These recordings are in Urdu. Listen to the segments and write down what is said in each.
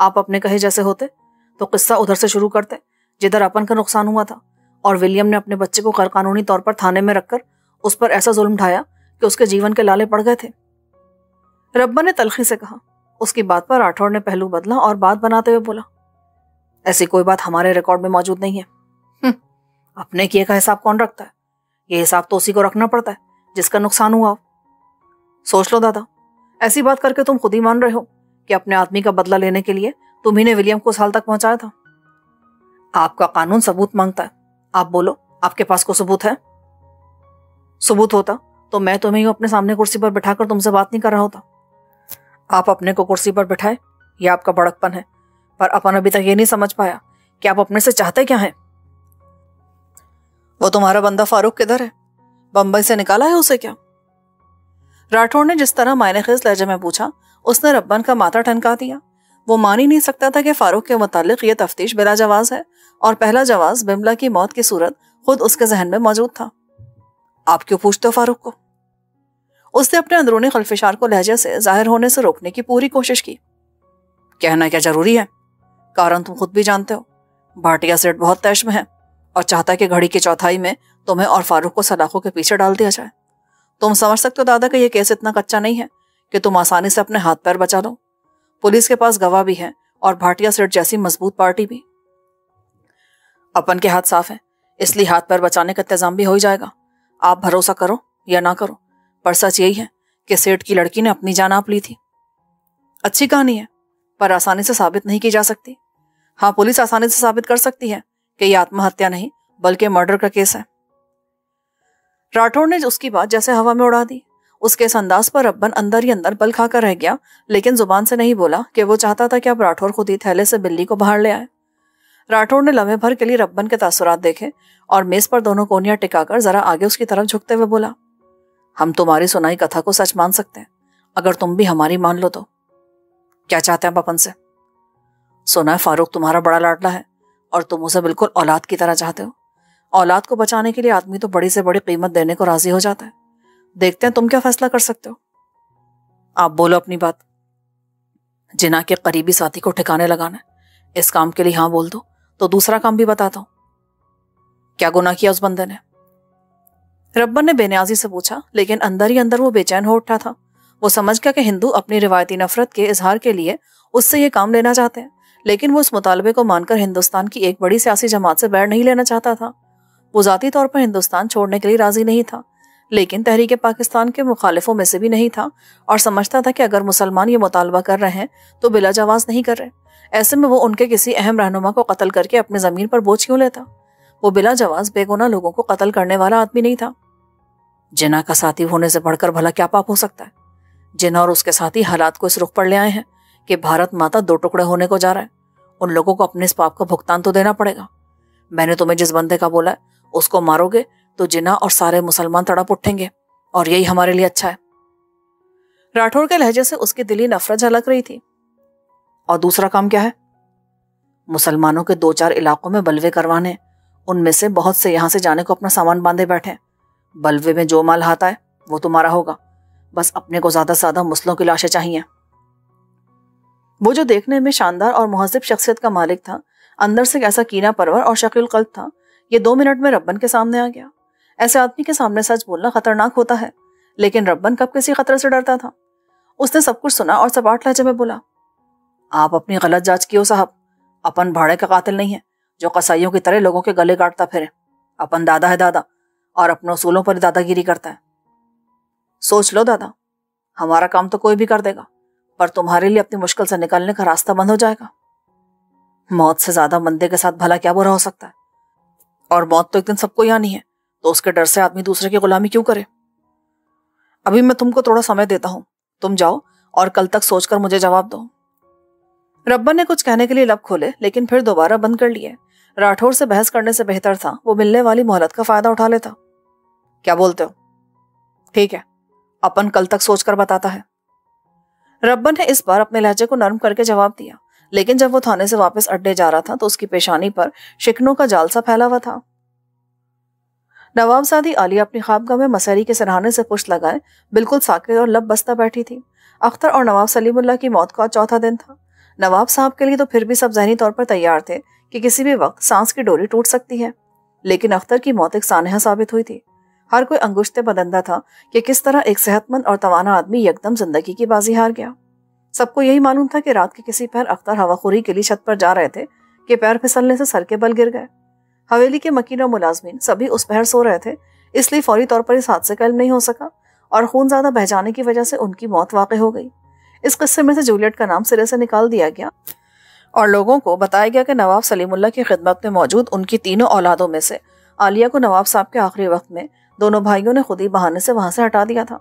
آپ اپنے کہے جیسے ہوتے تو قصہ ادھر سے شروع کرتے جدھر اپن کا نقصان ہوا تھا، اور ولیم نے اپنے بچے کو غیر قانونی طور پر تھانے میں رکھ کر اس پر ایسا ظلم ڈھایا کہ اس کے جیون کے لالے پڑ گئے تھے۔ ربن نے تلخی سے کہا۔ اس کی بات پر راٹھوڑ نے پہلو بدلا اور بات بناتے ہوئے بولا، ایسی کوئی بات ہمارے ریکارڈ میں موجود نہیں ہے۔ اپنے کیے کا حساب کون رکھتا ہے؟ یہ حساب تو اسی کو رکھنا پڑتا ہے جس کا نقصان ہوا۔ سوچ لو دادا، ایسی بات کر کے تم خود ہی مان رہے ہو کہ اپنے آدمی کا بدلہ لینے کے لیے تم ہی نے ولیم کو اس حال تک پہنچایا تھا۔ آپ کا قانون ثبوت مانگتا ہے، آپ بولو، آپ کے پاس کو ثبوت ہے؟ ثبوت ہوتا تو میں تمہیں یوں اپنے سامنے کرسی پر بٹھا کر تم سے بات نہیں کر رہا ہوتا۔ آپ اپنے کو کرسی پر بٹھائے، یہ آپ کا بڑک پن ہے، پر اپن ابھی تک یہ نہیں سمجھ پایا کہ آپ اپنے سے چاہتے کیا ہیں۔ وہ تمہارا بندہ فاروق کدھر ہے؟ بمبئی سے نکالا ہے اسے کیا؟ راٹھوڑ نے جس طرح معنی خیز لہجے میں پوچھا، اس نے ربن کا ماتھا ٹھنکا دیا۔ وہ مان ہی نہیں سکتا تھا کہ فاروق کے متعلق یہ تفتیش بلا جواز ہے، اور پہلا جواز بملا کی موت کی صورت خود اس کے ذہن میں موجود تھا۔ آپ کیوں پوچھتے ہو فاروق کو؟ اس نے اپنے اندرونی خلفشار کو لہجے سے ظاہر ہونے سے روکنے کی پوری کوشش کی۔ کہنا کیا ضروری ہے؟ کارن تم خود بھی جانتے ہو، بھاٹیا سیٹ بہت تیش میں ہے اور چاہتا ہے کہ گھڑی کی چوتھائی میں تمہیں اور فاروق کو سلاخوں کے پیچھے ڈال دیا جائے۔ تم سمجھ سکتے ہو دادا کہ یہ کیس اتنا کچا نہیں ہے کہ تم آسانی سے اپنے ہاتھ پیر بچا لو۔ پولیس کے پاس گواہ بھی ہے اور بھاٹیا سیٹ جیسی مضبوط پارٹی بھی۔ اپن کے ہاتھ صاف ہیں، اس لیے ہاتھ پیر بچانے کا انتظام بھی ہو ہی جائے گا۔ آپ بھروسہ کرو یا نہ کرو، پر سچ یہی ہے کہ سیٹ کی لڑکی نے اپنی جان آپ لی تھی۔ اچھی کہانی ہے، پر آسانی سے ثابت نہیں کی جا سکتی۔ ہاں، پولیس آسانی سے ثابت کر سکتی ہے کہ یہ آتم ہتیا نہیں بلکہ مرڈر کا کیس ہے۔ راٹھوڑ نے اس کی بات جیسے ہوا میں اڑا دی۔ اس کے اس انداز پر ربن اندر ہی اندر بل کھا کر رہ گیا، لیکن زبان سے نہیں بولا کہ وہ چاہتا تھا کہ اب راٹھوڑ خود ہی تھیلے سے بلی کو باہر لے آئے۔ راٹھوڑ نے لمحے بھر کے لیے ربن کے تاثرات دیکھے اور میز پر دونوں کونیاں ٹکا کر ذرا آگے اس کی طرف جھکتے ہوئے بولا، ہم تمہاری سنائی کتھا کو سچ مان سکتے ہیں اگر تم بھی ہماری مان لو تو۔ کیا چاہتے ہیں آپ اپن سے؟ سنا ہے فاروق تمہارا بڑا لاڈلا ہے اور تم اسے بالکل اولاد کی طرح چاہتے ہو۔ اولاد کو بچانے کے لیے آدمی تو بڑی سے بڑی قیمت دینے کو راضی ہو جاتا ہے۔ دیکھتے ہیں تم کیا فیصلہ کر سکتے ہو۔ آپ بولو اپنی بات۔ جناح کے قریبی ساتھی کو ٹھکانے لگانا ہے، اس کام کے لیے ہاں بول دو تو دوسرا کام بھی بتاتا ہوں۔ کیا گناہ کیا اس بندے نے؟ ربن نے بے نیازی سے پوچھا، لیکن اندر ہی اندر وہ بے چین ہو اٹھا تھا۔ وہ سمجھ گیا کہ ہندو اپنی روایتی نفرت کے اظہار کے لیے اس سے یہ کام لینا چاہتے ہیں، لیکن وہ اس مطالبے کو مان کر ہندوستان کی ایک بڑی سیاسی جماعت سے بیڑ نہیں لینا چاہتا تھا۔ وہ ذاتی طور پر ہندوستان چھوڑنے کے لیے راضی نہیں تھا، لیکن تحریک پاکستان کے مخالفوں میں سے بھی نہیں تھا، اور سمجھتا تھا کہ اگر مسلمان یہ مطالبہ کر رہے ہیں تو بلا جواز نہیں کر رہے۔ ایسے میں وہ ان کے کسی اہم رہنما کو قتل کر کے اپنے ضمیر پر بوجھ کیوں لیتا؟ وہ بلا جواز بے گناہ لوگوں کو قتل کرنے والا آدمی نہیں تھا۔ جناح کا ساتھی ہونے سے بڑھ کر بھلا کیا پاپ ہو سکتا ہے؟ جناح اور اس کے ساتھی حالات کو اس رخ پر لے آئے ہیں کہ بھارت ماتا دو ٹکڑے ہونے کو جا رہا ہے۔ ان لوگوں کو اپنے اس پاپ کا بھگتان تو دینا پڑے گا۔ میں نے تمہیں جس بندے کا بولا ہے اس کو مارو گے تو جناح اور سارے مسلمان تڑپ اٹھیں گے، اور یہی ہمارے لیے اچھا ہے۔ راٹھوڑ کے لہجے سے اس کی دلی نفرت جھلک رہی تھی۔ اور دوسرا کام کیا ہے؟ مسلمانوں کے 2-4 علاقوں میں بلوے کروانے، ان میں سے بہت سے یہاں سے جانے کو اپنا سامان باندھے بیٹھے۔ بلوے میں جو مال آتا ہے وہ تمہارا ہوگا، بس اپنے کو زیادہ سے زیادہ مسلوں کی لاشیں چاہیے۔ وہ جو دیکھنے میں شاندار اور مہذب شخصیت کا مالک تھا، اندر سے ایسا کینہ پرور اور شقیل قلب تھا، یہ 2 منٹ میں ربن کے سامنے آ گیا۔ ایسے آدمی کے سامنے سچ بولنا خطرناک ہوتا ہے، لیکن ربن کب کسی خطرے سے ڈرتا تھا؟ اس نے سب کچھ سنا اور سپاٹ لہجے میں بولا، آپ اپنی غلط جانچ کیو صاحب، اپن بھاڑے کا قاتل نہیں ہے جو قصائیوں کی طرح لوگوں کے گلے کاٹتا پھرے۔ اپن دادا ہے دادا، اور اپنے اصولوں پر دادا گیری کرتا ہے۔ سوچ لو دادا، ہمارا کام تو کوئی بھی کر دے گا، پر تمہارے لیے اپنی مشکل سے نکلنے کا راستہ بند ہو جائے گا۔ موت سے زیادہ بندے کے ساتھ بھلا کیا برا ہو سکتا ہے؟ اور موت تو ایک دن سب کو ہی آنی ہے، تو اس کے ڈر سے آدمی دوسرے کی غلامی کیوں کرے؟ ابھی میں تم کو تھوڑا سمے دیتا ہوں، تم جاؤ اور کل تک سوچ کر مجھے جواب دو۔ ربن نے کچھ کہنے کے لیے لب کھولے، لیکن پھر دوبارہ بند کر لیے۔ راٹھوڑ سے بحث کرنے سے بہتر تھا وہ ملنے والی مہلت کا فائدہ اٹھا لیتا۔ کیا بولتے ہو؟ ٹھیک ہے، اپن کل تک سوچ کر بتاتا ہے۔ ربن نے اس بار اپنے لہجے کو نرم کر کے جواب دیا، لیکن جب وہ تھانے سے واپس اڈے جا رہا تھا تو اس کی پیشانی پر شکنوں کا جال سا پھیلا ہوا تھا۔ نواب زادی عالیہ اپنی خوابگاہ میں مسحری کے سرہانے سے پشت لگائے بالکل ساکت اور لب بستہ بیٹھی تھی۔ اختر اور نواب سلیم اللہ کی موت کا 4تھا دن تھا۔ نواب صاحب کے لیے تو پھر بھی سب ذہنی طور پر تیار تھے کہ کسی بھی وقت سانس کی ڈوری ٹوٹ سکتی ہے، لیکن اختر کی موت ایک سانحہ ثابت ہوئی تھی۔ ہر کوئی انگشت بدندہ تھا کہ کس طرح ایک صحت مند اور توانا آدمی یکدم زندگی کی بازی ہار گیا۔ سب کو یہی معلوم تھا کہ رات کے کسی پہر اختر ہوا خوری کے لیے چھت پر جا رہے تھے کہ پیر پھسلنے سے سر کے بل گر گئے۔ حویلی کے مکین اور ملازمین سبھی اس پہر سو رہے تھے، اس لیے فوری طور پر اس حادثے کا علم نہیں ہو سکا اور خون زیادہ بہہ جانے کی وجہ سے ان کی موت واقع ہو گئی۔ اس قصے میں سے جولیٹ کا نام سرے سے نکال دیا گیا اور لوگوں کو بتایا گیا کہ نواب سلیم اللہ کی خدمت میں موجود ان کی تینوں اولادوں میں سے عالیہ کو نواب صاحب کے آخری وقت میں دونوں بھائیوں نے خود ہی بہانے سے وہاں سے ہٹا دیا تھا۔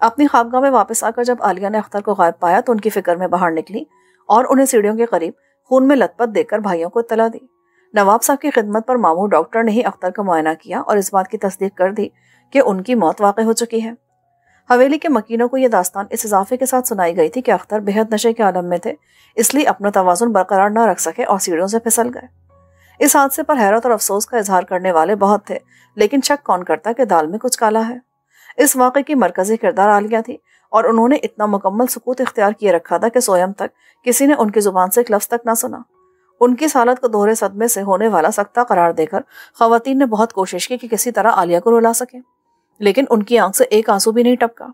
اپنی خوابگاہ میں واپس آ کر جب عالیہ نے اختر کو غائب پایا تو ان کی فکر میں باہر نکلی اور انہیں سیڑھیوں کے قریب خون میں لت پت دیکھ کر بھائیوں کو اطلاع دی۔ نواب صاحب کی خدمت پر مامور ڈاکٹر نے ہی اختر کا معائنہ کیا اور اس بات کی تصدیق کر دی کہ ان کی موت واقع ہو چکی ہے۔ حویلی کے مکینوں کو یہ داستان اس اضافے کے ساتھ سنائی گئی تھی کہ اختر بہت نشے کے عالم میں تھے، اس لیے اپنا توازن برقرار نہ رکھ سکے اور سیڑھیوں سے پھسل گئے۔ اس حادثے پر حیرت اور افسوس کا اظہار کرنے والے بہت تھے، لیکن شک کون کرتا کہ دال میں کچھ کالا ہے۔ اس واقعے کی مرکزی کردار عالیہ تھی اور انہوں نے اتنا مکمل سکوت اختیار کیے رکھا تھا کہ سویم تک کسی نے ان کی زبان سے ایک لفظ تک نہ سنا۔ ان کی حالت کو دوہرے صدمے سے ہونے والا سکتہ قرار دے کر خواتین نے بہت کوشش کی کہ کسی طرح عالیہ کو رلا سکیں، لیکن ان کی آنکھ سے ایک آنسو بھی نہیں ٹپکا۔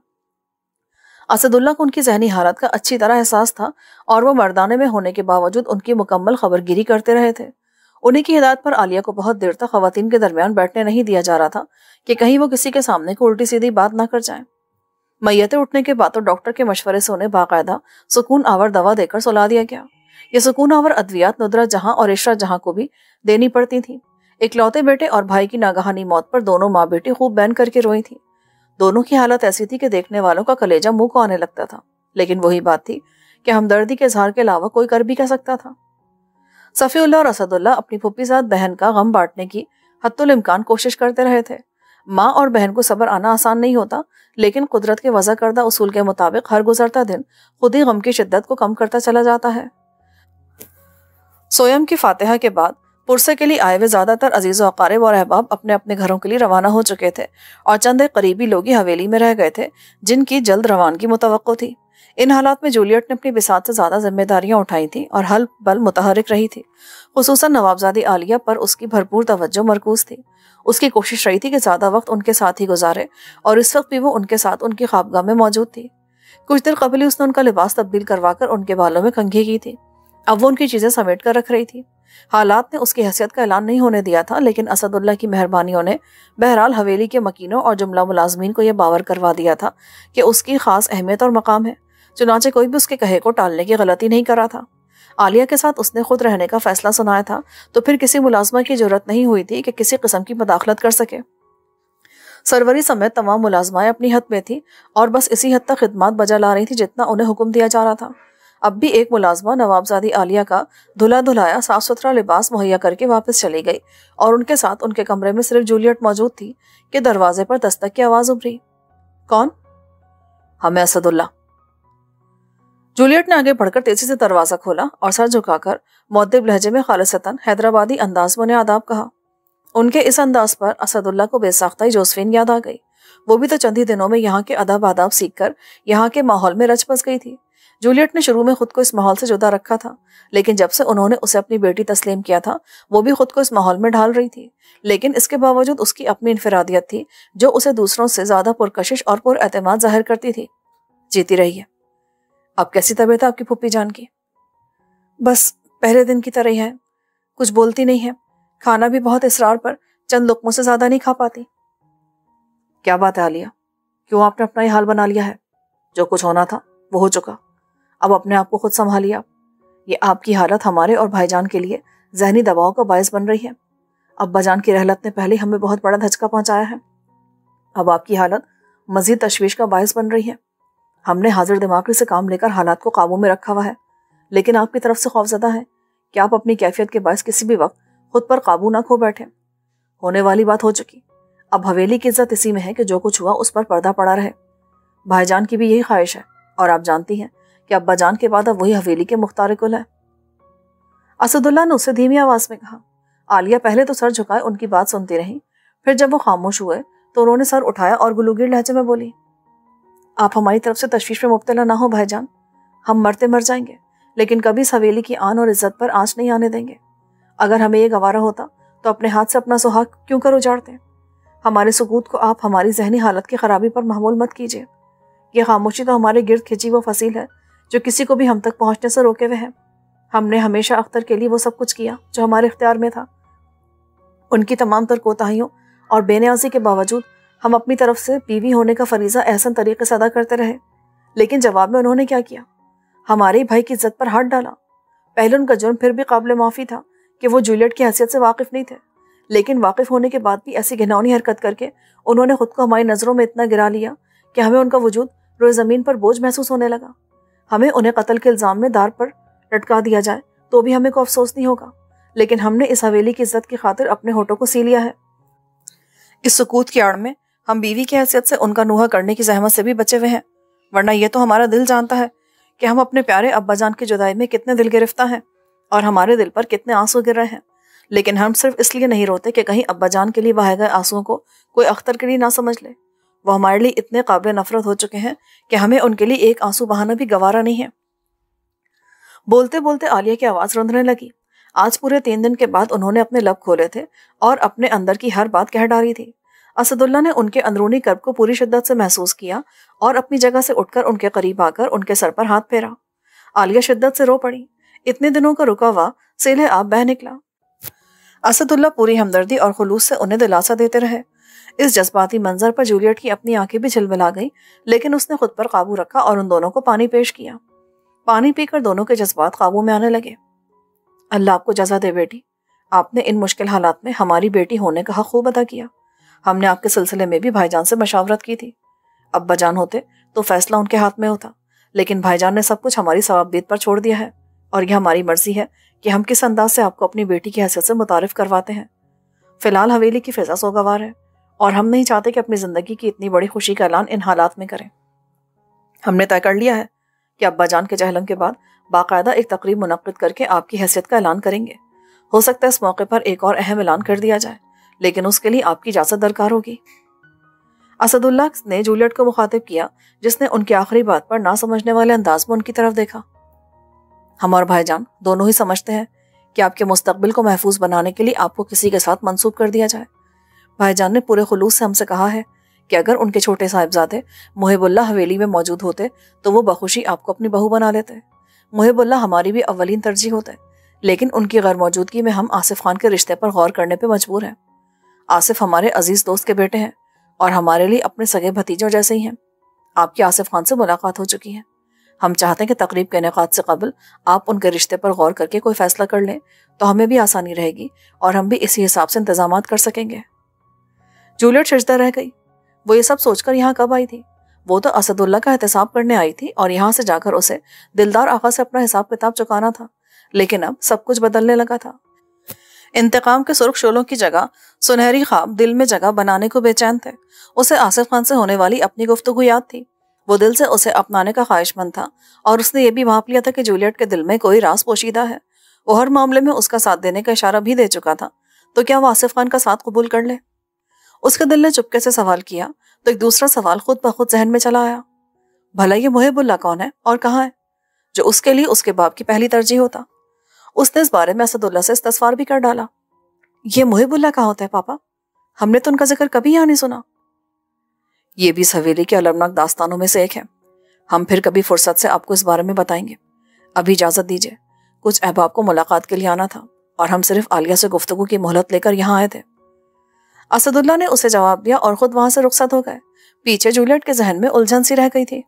اسد اللہ کو ان کی ذہنی حالت کا اچھی طرح احساس تھا اور وہ مردانے میں ہونے کے باوجود ان کی مکمل خبر گیری کرتے رہے تھے۔ انہیں کی ہدایت پر عالیہ کو بہت دیر تک خواتین کے درمیان بیٹھنے نہیں دیا جا رہا تھا کہ کہیں وہ کسی کے سامنے کو الٹی سیدھی بات نہ کر جائیں۔ میتیں اٹھنے کے بعد تو ڈاکٹر کے مشورے سے انہیں باقاعدہ سکون آور دوا دے کر سلا دیا گیا۔ یہ سکون آور ادویات ندرت جہاں اور عشرت جہاں کو بھی دینی پڑتی تھیں۔ اکلوتے بیٹے اور بھائی کی ناگہانی موت پر دونوں ماں بیٹی خوب بین کر کے روئی تھیں۔ دونوں کی حالت ایسی تھی کہ دیکھنے والوں کا کلیجہ منہ کو آنے لگتا تھا، لیکن وہی بات تھی کہ ہمدردی کے اظہار کے علاوہ کوئی کر بھی کہہ سکتا تھا۔ صفی اللہ اور اسد اللہ اپنی پھپھی زاد بہن کا غم بانٹنے کی حتی الامکان کوشش کرتے رہے تھے۔ ماں اور بہن کو صبر آنا آسان نہیں ہوتا، لیکن قدرت کے وضع کردہ اصول کے مطابق ہر گزرتا دن خود ہی غم کی شدت کو کم کرتا چلا جاتا ہے۔ سویم کی فاتحہ کے بعد پرسے کے لیے آئے ہوئے زیادہ تر عزیز و اقارب اور احباب اپنے اپنے گھروں کے لیے روانہ ہو چکے تھے اور چند ایک قریبی لوگ ہی حویلی میں رہ گئے تھے جن کی جلد روانگی متوقع تھی۔ ان حالات میں جولیٹ نے اپنی بساط سے زیادہ ذمہ داریاں اٹھائی تھیں اور حل بل متحرک رہی تھی۔ خصوصاً نوابزادی عالیہ پر اس کی بھرپور توجہ مرکوز تھی۔ اس کی کوشش رہی تھی کہ زیادہ وقت ان کے ساتھ ہی گزارے اور اس وقت بھی وہ ان کے ساتھ ان کی خوابگاہ میں موجود تھی۔ کچھ دیر قبل ہی اس نے ان کا لباس تبدیل کروا کر ان کے بالوں میں کنگھی کی تھی۔ اب وہ ان کی چیزیں سمیٹ کر رکھ رہی تھی۔ حالات نے اس کی حیثیت کا اعلان نہیں ہونے دیا تھا، لیکن اسد اللہ کی مہربانیوں نے بہرحال حویلی کے مکینوں اور جملہ ملازمین کو یہ باور کروا دیا تھا کہ اس کی خاص اہمیت اور مقام ہے، چنانچہ کوئی بھی اس کے کہے کو ٹالنے کی غلطی نہیں کرا تھا۔ عالیہ کے ساتھ اس نے خود رہنے کا فیصلہ سنایا تھا تو پھر کسی ملازمہ کی ضرورت نہیں ہوئی تھی کہ کسی قسم کی مداخلت کر سکے۔ سروری سمیت تمام ملازمائیں اپنی حد میں تھی اور بس اسی حد تک خدمات بجا لا رہی تھی جتنا انہیں حکم دیا جا رہا تھا۔ اب بھی ایک ملازمہ نوابزادی عالیہ کا دھلا دھلایا صاف ستھرا لباس مہیا کر کے واپس چلی گئی اور ان کے ساتھ ان کے کمرے میں صرف جولیٹ موجود تھی کہ دروازے پر دستک کی آواز ابھری۔ کون؟ ہمیں اسد اللہ۔ جولیٹ نے آگے بڑھ کر تیزی سے دروازہ کھولا اور سر جھکا کر مؤدب لہجے میں خالصتاً حیدرآبادی انداز میں انہیں آداب کہا۔ ان کے اس انداز پر اسد اللہ کو بے ساختہ جوزفین یاد آ گئی۔ وہ بھی تو چند ہی دنوں میں یہاں کے ادب آداب سیکھ کر یہاں کے ماحول میں رچ بس گئی تھی۔ جولیٹ نے شروع میں خود کو اس ماحول سے جدا رکھا تھا، لیکن جب سے انہوں نے اسے اپنی بیٹی تسلیم کیا تھا وہ بھی خود کو اس ماحول میں ڈھال رہی تھی، لیکن اس کے باوجود اس کی اپنی انفرادیت تھی جو اسے دوسروں سے زیادہ پرکشش اور پر اعتماد ظاہر کرتی تھی۔ جیتی رہیے۔ اب کیسی طبیعت ہے آپ کی پھپھی جان کی؟ بس پہلے دن کی طرح ہے، کچھ بولتی نہیں ہے، کھانا بھی بہت اصرار پر چند لقموں سے زیادہ نہیں کھا پاتی۔ کیا بات ہے عالیہ، کیوں آپ نے اپنا یہ حال بنا لیا ہے؟ جو کچھ ہونا تھا وہ ہو چکا، اب اپنے آپ کو خود سنبھالیے۔ یہ آپ کی حالت ہمارے اور بھائی جان کے لیے ذہنی دباؤ کا باعث بن رہی ہے۔ ابا جان کی رحلت نے پہلے ہمیں بہت بڑا دھچکا پہنچایا ہے، اب آپ کی حالت مزید تشویش کا باعث بن رہی ہے۔ ہم نے حاضر دماغی سے کام لے کر حالات کو قابو میں رکھا ہوا ہے، لیکن آپ کی طرف سے خوفزدہ ہے کہ آپ اپنی کیفیت کے باعث کسی بھی وقت خود پر قابو نہ کھو بیٹھے۔ ہونے والی بات ہو چکی، اب حویلی کی عزت اسی میں ہے کہ جو کچھ ہوا اس پر پردہ پڑا رہے۔ بھائی جان کی بھی یہی خواہش ہے اور آپ جانتی ہیں کہ ابا جان کے بعد اب وہی حویلی کے مختار کل ہے۔ اسد اللہ نے اسے دھیمی آواز میں کہا۔ عالیہ پہلے تو سر جھکائے ان کی بات سنتی رہی، پھر جب وہ خاموش ہوئے تو انہوں نے سر اٹھایا اور گلوگیر لہجے میں بولی، آپ ہماری طرف سے تشویش میں مبتلا نہ ہو بھائی جان، ہم مرتے مر جائیں گے لیکن کبھی اس حویلی کی آن اور عزت پر آنچ نہیں آنے دیں گے۔ اگر ہمیں یہ گوارا ہوتا تو اپنے ہاتھ سے اپنا سہاگ کیوں کر اجاڑتے؟ ہمارے سکوت کو آپ ہماری ذہنی حالت کی خرابی پر محمول مت کیجیے۔ یہ خاموشی تو ہمارے گرد کھینچی وہ فصیل ہے جو کسی کو بھی ہم تک پہنچنے سے روکے ہوئے ہیں۔ ہم نے ہمیشہ اختر کے لیے وہ سب کچھ کیا جو ہمارے اختیار میں تھا۔ ان کی تمام تر کوتاہیوں اور بے نیازی کے باوجود ہم اپنی طرف سے بیوی ہونے کا فریضہ احسن طریقے سے ادا کرتے رہے، لیکن جواب میں انہوں نے کیا کیا؟ ہمارے بھائی کی عزت پر ہاتھ ڈالا۔ پہلے ان کا جرم پھر بھی قابل معافی تھا کہ وہ جولیٹ کی حیثیت سے واقف نہیں تھے، لیکن واقف ہونے کے بعد بھی ایسی گھناؤنی حرکت کر کے انہوں نے خود کو ہماری نظروں میں اتنا گرا لیا کہ ہمیں ان کا وجود روئے زمین پر بوجھ محسوس ہونے لگا۔ ہمیں انہیں قتل کے الزام میں دار پر لٹکا دیا جائے تو بھی ہمیں کوئی افسوس نہیں ہوگا، لیکن ہم نے اس حویلی کی عزت کی خاطر اپنے ہونٹوں کو سی لیا ہے۔ اس سکوت کی آڑ میں ہم بیوی کی حیثیت سے ان کا نوحہ کرنے کی زحمت سے بھی بچے ہوئے ہیں، ورنہ یہ تو ہمارا دل جانتا ہے کہ ہم اپنے پیارے ابا جان کی جدائی میں کتنے دل گرفتہ ہیں اور ہمارے دل پر کتنے آنسو گر رہے ہیں، لیکن ہم صرف اس لیے نہیں روتے کہ کہیں ابا جان کے لیے بہائے گئے آنسوؤں کو کوئی اختر کے لیے نہ سمجھ لے۔ وہ ہمارے لیے اتنے قابل نفرت ہو چکے ہیں کہ ہمیں ان کے لیے ایک آنسو بہانا بھی گوارا نہیں ہے۔ بولتے بولتے عالیہ کی آواز رندنے لگی۔ آج پورے 3 دن کے بعد انہوں نے اپنے لب کھولے تھے اور اپنے اندر کی ہر بات کہہ ڈالی تھی۔ اسد اللہ نے ان کے اندرونی کرب کو پوری شدت سے محسوس کیا اور اپنی جگہ سے اٹھ کر ان کے قریب آ کر ان کے سر پر ہاتھ پھیرا۔ عالیہ شدت سے رو پڑی۔ اتنے دنوں کا رکا ہوا سیلِ آب بہہ نکلا۔ اسد اللہ پوری ہمدردی اور خلوص سے انہیں دلاسا دیتے رہے۔ اس جذباتی منظر پر جولیٹ کی اپنی آنکھیں بھی جھلملا گئیں، لیکن اس نے خود پر قابو رکھا اور ان دونوں کو پانی پیش کیا۔ پانی پی کر دونوں کے جذبات قابو میں آنے لگے۔ اللہ آپ کو جزا دے بیٹی، آپ نے ان مشکل حالات میں ہماری بیٹی ہونے کا حق خوب ادا کیا۔ ہم نے آپ کے سلسلے میں بھی بھائی جان سے مشاورت کی تھی۔ ابا جان ہوتے تو فیصلہ ان کے ہاتھ میں ہوتا، لیکن بھائی جان نے سب کچھ ہماری ثوابدید پر چھوڑ دیا ہے، اور یہ ہماری مرضی ہے کہ ہم کس انداز سے آپ کو اپنی بیٹی کی حیثیت سے متعارف کرواتے ہیں۔ فی الحال حویلی کی فضا سوگوار ہے اور ہم نہیں چاہتے کہ اپنی زندگی کی اتنی بڑی خوشی کا اعلان ان حالات میں کریں۔ ہم نے طے کر لیا ہے کہ ابا جان کے جہلم کے بعد باقاعدہ ایک تقریب منعقد کر کے آپ کی حیثیت کا اعلان کریں گے۔ ہو سکتا ہے اس موقع پر ایک اور اہم اعلان کر دیا جائے، لیکن اس کے لیے آپ کی اجازت درکار ہوگی۔ اسد اللہ نے جولیٹ کو مخاطب کیا، جس نے ان کی آخری بات پر نہ سمجھنے والے انداز میں ان کی طرف دیکھا۔ ہم اور بھائی جان دونوں ہی سمجھتے ہیں کہ آپ کے مستقبل کو محفوظ بنانے کے لیے آپ کو کسی کے ساتھ منسوب کر دیا جائے۔ بھائی جان نے پورے خلوص سے ہم سے کہا ہے کہ اگر ان کے چھوٹے صاحبزادے محب اللہ حویلی میں موجود ہوتے تو وہ بخوشی آپ کو اپنی بہو بنا لیتے۔ محب اللہ ہماری بھی اولین ترجیح ہوتے، لیکن ان کی غیر موجودگی میں ہم آصف خان کے رشتے پر غور کرنے پہ مجبور ہیں۔ آصف ہمارے عزیز دوست کے بیٹے ہیں اور ہمارے لیے اپنے سگے بھتیجوں جیسے ہی ہیں۔ آپ کی آصف خان سے ملاقات ہو چکی ہے۔ ہم چاہتے ہیں کہ تقریب کے انعقاد سے قبل آپ ان کے رشتے پر غور کر کے کوئی فیصلہ کر لیں تو ہمیں بھی آسانی رہے گی اور ہم بھی اسی حساب سے انتظامات کر سکیں گے۔ جولیٹ شجدہ رہ گئی۔ وہ یہ سب سوچ کر یہاں کب آئی تھی؟ وہ تو اسد اللہ کا احتساب کرنے آئی تھی اور یہاں سے جا کر اسے دلدار آقا سے اپنا حساب کتاب چکانا تھا، لیکن اب سب کچھ بدلنے لگا تھا۔ انتقام کے سرخ شعلوں کی جگہ سنہری خواب دل میں جگہ بنانے کو بے چین تھے۔ اسے آصف خان سے ہونے والی اپنی گفتگو یاد تھی۔ وہ دل سے اسے اپنانے کا خواہش مند تھا اور اس نے یہ بھی بھانپ لیا تھا کہ جولیٹ کے دل میں کوئی راز پوشیدہ ہے۔ وہ ہر معاملے میں اس کا ساتھ دینے کا اشارہ بھی دے چکا تھا، تو کیا وہ آصف خان کا ساتھ قبول کر لے؟ اس کے دل نے چپکے سے سوال کیا تو ایک دوسرا سوال خود بخود ذہن میں چلا آیا۔ بھلا یہ محب اللہ کون ہے اور کہاں ہے جو اس کے لیے اس کے باپ کی پہلی ترجیح ہوتا؟ اس نے اس بارے میں اسد اللہ سے استفسار بھی کر ڈالا۔ یہ محب اللہ کہاں ہوتا ہے پاپا؟ ہم نے تو ان کا ذکر کبھی یہاں نہیں سنا۔ یہ بھی اس حویلی کے المناک داستانوں میں سے ایک ہے۔ ہم پھر کبھی فرصت سے آپ کو اس بارے میں بتائیں گے۔ ابھی اجازت دیجیے، کچھ احباب کو ملاقات کے لیے آنا تھا اور ہم صرف عالیہ سے گفتگو کی مہلت لے کر یہاں آئے تھے۔ اسد اللہ نے اسے جواب دیا اور خود وہاں سے رخصت ہو گئے۔ پیچھے جولیٹ کے ذہن میں الجھن سی رہ گئی تھی۔